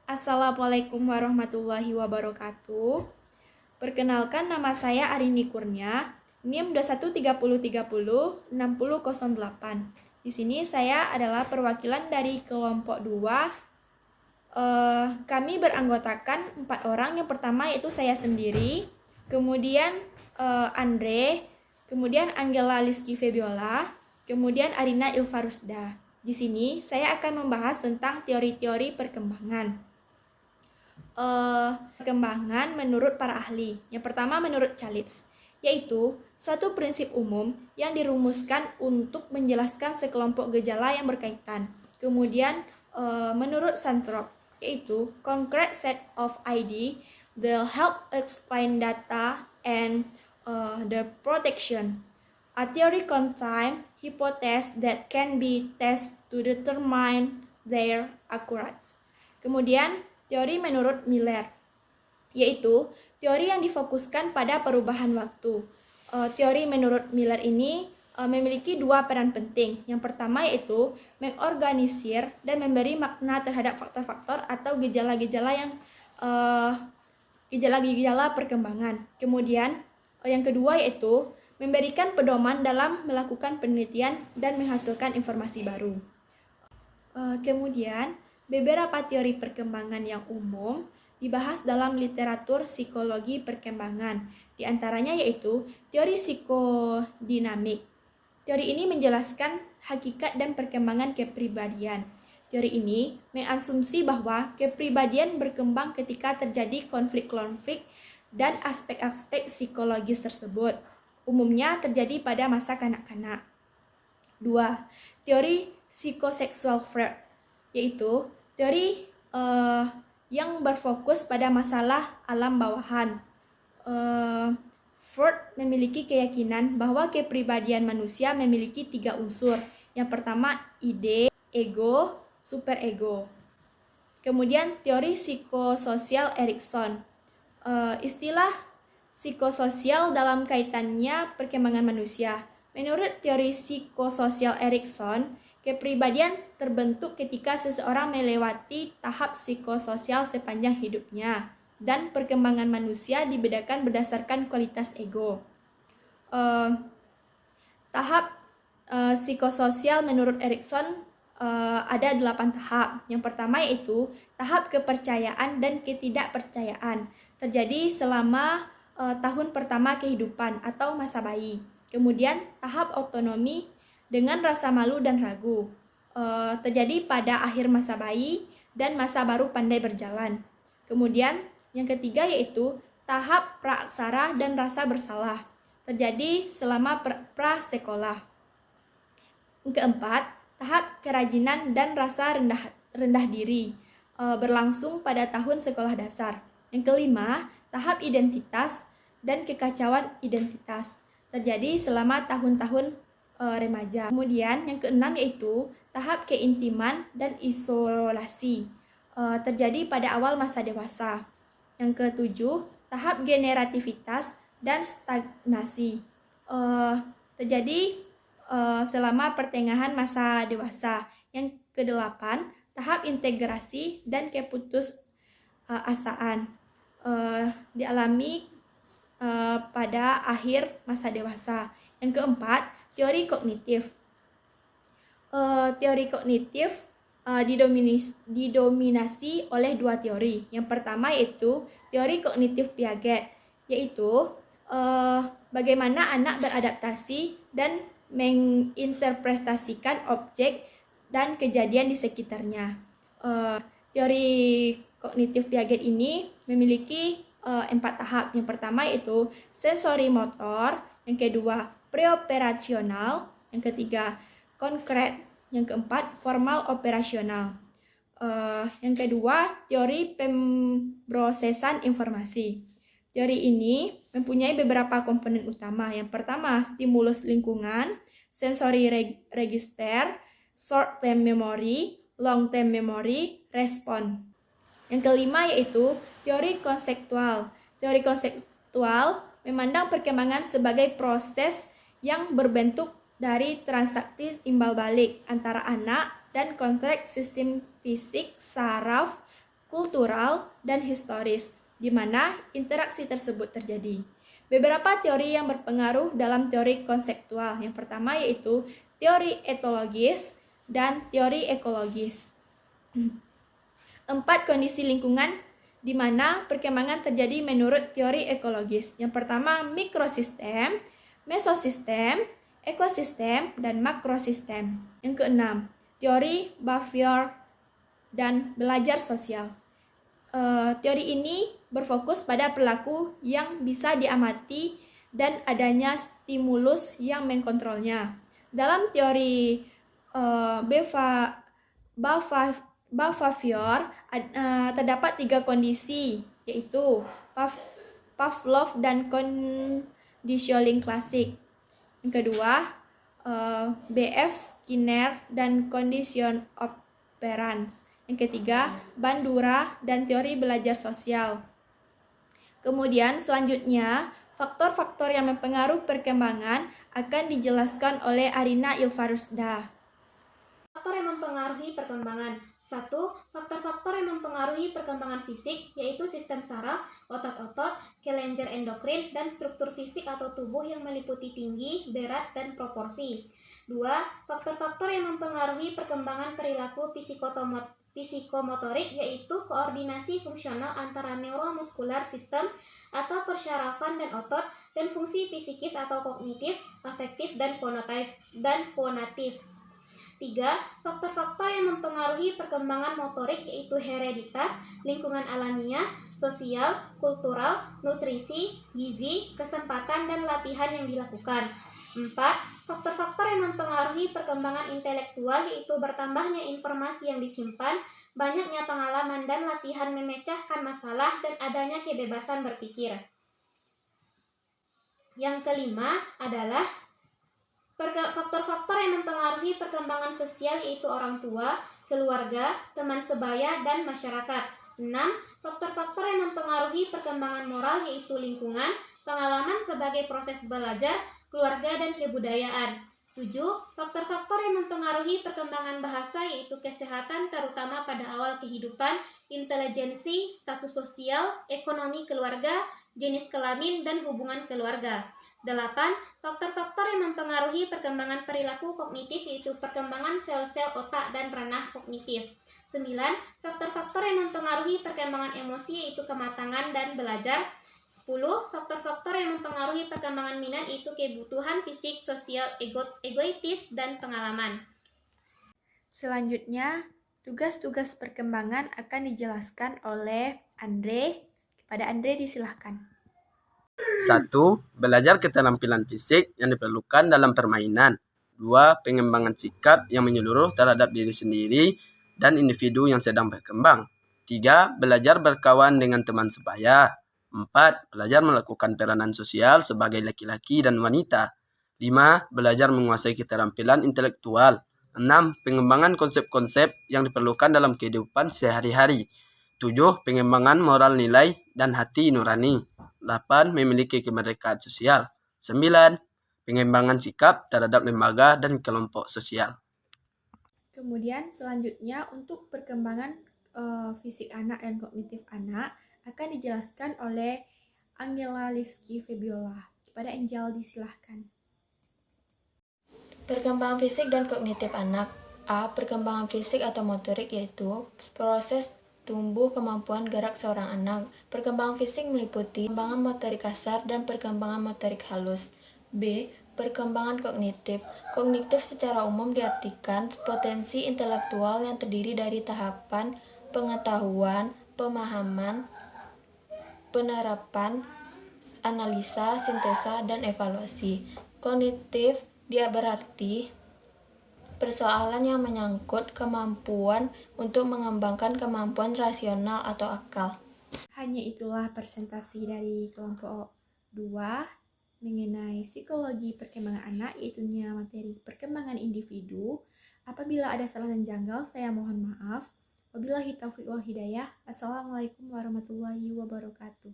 Assalamualaikum warahmatullahi wabarakatuh. Perkenalkan, nama saya Arini Kurnia, NIM 2130306008. Di sini saya adalah perwakilan dari kelompok 2. Kami beranggotakan 4 orang. Yang pertama yaitu saya sendiri, kemudian Andre, kemudian Angela Liski Febiola, kemudian Arina Ilfarusda. Di sini saya akan membahas tentang teori-teori perkembangan. Perkembangan menurut para ahli. Yang pertama menurut Challips, yaitu suatu prinsip umum yang dirumuskan untuk menjelaskan sekelompok gejala yang berkaitan. Kemudian menurut Santrop, yaitu concrete set of ID that help explain data and the protection. A theory contains hypotheses that can be tested to determine their accuracy. Kemudian teori menurut Miller, yaitu teori yang difokuskan pada perubahan waktu. Teori menurut Miller ini memiliki 2 peran penting. Yang pertama yaitu mengorganisir dan memberi makna terhadap faktor-faktor atau gejala-gejala perkembangan. Kemudian yang kedua yaitu memberikan pedoman dalam melakukan penelitian dan menghasilkan informasi baru. Kemudian beberapa teori perkembangan yang umum dibahas dalam literatur psikologi perkembangan. Di antaranya yaitu teori psikodinamik. Teori ini menjelaskan hakikat dan perkembangan kepribadian. Teori ini mengasumsi bahwa kepribadian berkembang ketika terjadi konflik-konflik dan aspek-aspek psikologis tersebut. Umumnya terjadi pada masa kanak-kanak. 2. Teori psikoseksual Freud, yaitu teori yang berfokus pada masalah alam bawahan. Freud memiliki keyakinan bahwa kepribadian manusia memiliki 3 unsur. Yang pertama, ide, ego, superego. Kemudian teori psikososial Erikson. Istilah psikososial dalam kaitannya perkembangan manusia. Menurut teori psikososial Erikson, kepribadian terbentuk ketika seseorang melewati tahap psikososial sepanjang hidupnya, dan perkembangan manusia dibedakan berdasarkan kualitas ego. Tahap psikososial menurut Erikson ada 8 tahap. Yang pertama yaitu tahap kepercayaan dan ketidakpercayaan, terjadi selama tahun pertama kehidupan atau masa bayi. Kemudian tahap otonomi dengan rasa malu dan ragu, terjadi pada akhir masa bayi dan masa baru pandai berjalan. Kemudian yang ketiga yaitu tahap praaksara dan rasa bersalah, terjadi selama prasekolah. Yang keempat, tahap kerajinan dan rasa rendah diri, berlangsung pada tahun sekolah dasar. Yang kelima, tahap identitas dan kekacauan identitas, terjadi selama tahun-tahun remaja. Kemudian yang keenam yaitu tahap keintiman dan isolasi, terjadi pada awal masa dewasa. Yang ketujuh, tahap generativitas dan stagnasi, terjadi selama pertengahan masa dewasa. Yang kedelapan, tahap integrasi dan keputusasaan, dialami pada akhir masa dewasa. Yang keempat, teori kognitif. Teori kognitif didominasi oleh 2 teori. Yang pertama yaitu teori kognitif Piaget, yaitu bagaimana anak beradaptasi dan menginterpretasikan objek dan kejadian di sekitarnya. Teori kognitif Piaget ini memiliki 4 tahap. Yang pertama yaitu sensori motor, yang kedua preoperasional, yang ketiga konkret, yang keempat formal operasional. Yang kedua teori pemrosesan informasi. Teori ini mempunyai beberapa komponen utama. Yang pertama stimulus lingkungan, sensory register, short term memory, long term memory, respon. Yang kelima yaitu teori konseptual. Teori konseptual memandang perkembangan sebagai proses yang berbentuk dari transaksi timbal balik antara anak dan konteks sistem fisik, saraf, kultural, dan historis, di mana interaksi tersebut terjadi. Beberapa teori yang berpengaruh dalam teori konseptual. Yang pertama yaitu teori etologis dan teori ekologis. 4 kondisi lingkungan di mana perkembangan terjadi menurut teori ekologis. Yang pertama mikrosistem, mesosistem, ekosistem, dan makrosistem. Yang keenam, teori behavior dan belajar sosial. Teori ini berfokus pada perilaku yang bisa diamati dan adanya stimulus yang mengkontrolnya. Dalam teori behavior terdapat 3 kondisi, yaitu Pavlov dan conditioning klasik. Yang kedua, B.F. Skinner dan condition operans. Yang ketiga, Bandura dan teori belajar sosial. Kemudian selanjutnya, faktor-faktor yang mempengaruhi perkembangan akan dijelaskan oleh Arina Ilfarusda. Faktor yang mempengaruhi perkembangan. 1. Faktor-faktor yang mempengaruhi perkembangan fisik, yaitu sistem saraf, otot-otot, kelenjar endokrin, dan struktur fisik atau tubuh yang meliputi tinggi, berat, dan proporsi. 2. Faktor-faktor yang mempengaruhi perkembangan perilaku psikomotorik, yaitu koordinasi fungsional antara neuromuskular sistem atau persyarafan dan otot, dan fungsi psikis atau kognitif, afektif, dan konatif. 3. Faktor-faktor yang mempengaruhi perkembangan motorik yaitu hereditas, lingkungan alamiah, sosial, kultural, nutrisi, gizi, kesempatan, dan latihan yang dilakukan. 4. Faktor-faktor yang mempengaruhi perkembangan intelektual yaitu bertambahnya informasi yang disimpan, banyaknya pengalaman dan latihan memecahkan masalah, dan adanya kebebasan berpikir. Yang kelima adalah faktor-faktor yang mempengaruhi perkembangan sosial yaitu orang tua, keluarga, teman sebaya, dan masyarakat. 6. Faktor-faktor yang mempengaruhi perkembangan moral yaitu lingkungan, pengalaman sebagai proses belajar, keluarga, dan kebudayaan. 7. Faktor-faktor yang mempengaruhi perkembangan bahasa yaitu kesehatan terutama pada awal kehidupan, intelijensi, status sosial, ekonomi keluarga, jenis kelamin, dan hubungan keluarga. 8. Faktor-faktor yang mempengaruhi perkembangan perilaku kognitif yaitu perkembangan sel-sel otak dan ranah kognitif. 9. Faktor-faktor yang mempengaruhi perkembangan emosi yaitu kematangan dan belajar. 10. Faktor-faktor yang mempengaruhi perkembangan minat yaitu kebutuhan fisik, sosial, egoitis, dan pengalaman. Selanjutnya, tugas-tugas perkembangan akan dijelaskan oleh Andre. Kepada Andre disilahkan. 1. Belajar keterampilan fisik yang diperlukan dalam permainan. 2. Pengembangan sikap yang menyeluruh terhadap diri sendiri dan individu yang sedang berkembang. 3. Belajar berkawan dengan teman sebaya. 4. Belajar melakukan peranan sosial sebagai laki-laki dan wanita. 5. Belajar menguasai keterampilan intelektual. 6. Pengembangan konsep-konsep yang diperlukan dalam kehidupan sehari-hari. 7. Pengembangan moral nilai dan hati nurani. 8. Memiliki kemerdekaan sosial. 9. Pengembangan sikap terhadap lembaga dan kelompok sosial. Kemudian selanjutnya untuk perkembangan fisik anak dan kognitif anak akan dijelaskan oleh Angela Liski Febiola. Kepada Angel disilahkan. Perkembangan fisik dan kognitif anak. A. Perkembangan fisik atau motorik yaitu proses tumbuh kemampuan gerak seorang anak. Perkembangan fisik meliputi perkembangan motorik kasar dan perkembangan motorik halus. B. Perkembangan kognitif. Kognitif secara umum diartikan potensi intelektual yang terdiri dari tahapan pengetahuan, pemahaman, penerapan, analisa, sintesa, dan evaluasi. Kognitif dia berarti persoalan yang menyangkut kemampuan untuk mengembangkan kemampuan rasional atau akal. Hanya itulah presentasi dari kelompok 2 mengenai psikologi perkembangan anak, yaitu materi perkembangan individu. Apabila ada salah dan janggal, saya mohon maaf. Wabillahi taufiq wal hidayah. Assalamualaikum warahmatullahi wabarakatuh.